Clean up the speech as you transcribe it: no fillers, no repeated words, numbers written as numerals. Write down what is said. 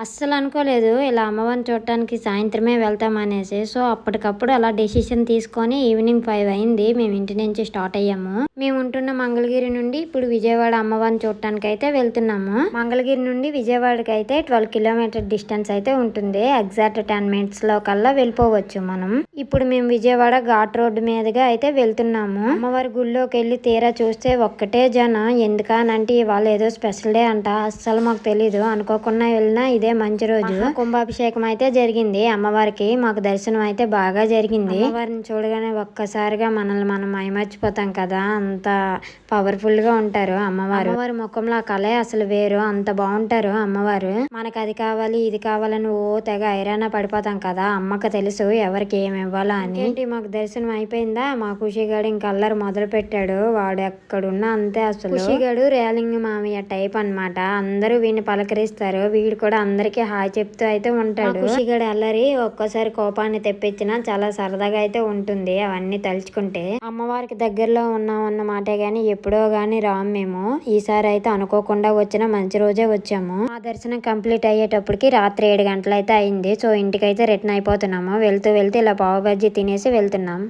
అస్సలు అనుకోలేదు ఇలా అమ్మవారిని చూడటానికి సాయంత్రమే వెళ్తామనేసి. సో, అప్పటికప్పుడు అలా డెసిషన్ తీసుకొని ఈవినింగ్ 5 అయింది. మేము ఇంటి నుంచి స్టార్ట్ అయ్యాము. మేము ఉంటున్న మంగళగిరి నుండి ఇప్పుడు విజయవాడ అమ్మవారిని చూడటానికి అయితే వెళ్తున్నాము. మంగళగిరి నుండి విజయవాడకి అయితే 12 కిలోమీటర్ డిస్టెన్స్ అయితే ఉంటుంది. ఎగ్జాక్ట్ 10 మినిట్స్ లో కల్లా వెళ్ళిపోవచ్చు మనం. ఇప్పుడు మేము విజయవాడ ఘాట్ రోడ్డు మీదుగా అయితే వెళ్తున్నాము. అమ్మవారి గుళ్ళోకి వెళ్ళి తీరా చూస్తే ఒక్కటే జనం. ఎందుకనంటే ఇవాళ ఏదో స్పెషల్ డే అంట. అస్సలు మాకు తెలీదు. అనుకోకుండా వెళ్ళినా ఇదే మంచి రోజు. కుంభాభిషేకం అయితే జరిగింది అమ్మవారికి. మాకు దర్శనం అయితే బాగా జరిగింది. అమ్మవారిని చూడగానే ఒక్కసారిగా మనల్ని మనం మైమర్చిపోతాం కదా, అంత పవర్ఫుల్ గా ఉంటారు అమ్మవారు. అమ్మవారి ముఖంలో ఆ కళే అసలు వేరు. అంత బాగుంటారు అమ్మవారు. మనకు అది కావాలి ఇది కావాలని ఓ తెగ ఐరాణ పడిపోతాం కదా. అమ్మకు తెలుసు ఎవరికి ఏమి ఇవ్వాలా అని. ఏంటి మాకు దర్శనం అయిపోయిందా? మా ఖుషిగాడు ఇంకా అల్లరి మొదలు పెట్టాడు. వాడు ఎక్కడున్నా అంతే. అసలు ఖుషిగాడు రేలింగ్ మామయ్య టైప్ అన్నమాట. అందరూ వీడిని పలకరిస్తారు. వీడు కూడా అందరికి హాయ్ చెప్తూ అయితే ఉంటాడు. ఖుషిగాడు అల్లరి ఒక్కోసారి కోపాన్ని తెప్పించినా చాలా సరదాగా అయితే ఉంటుంది అవన్నీ తలుచుకుంటే. అమ్మవారికి దగ్గరలో ఉన్నాం అన్న మాటే గాని ఎప్పుడో గాని రాము మేము. ఈసారి అయితే అనుకోకుండా వచ్చిన మంచి రోజే వచ్చాము. ఆ దర్శనం కంప్లీట్ అయ్యేటప్పటికి రాత్రి 7 గంటలు అయితే అయింది. సో ఇంటికైతే రిటర్న్ అయిపోతున్నాము. వెళ్తూ ఇలా పావు బజ్జీ తినేసి వెళ్తున్నాం.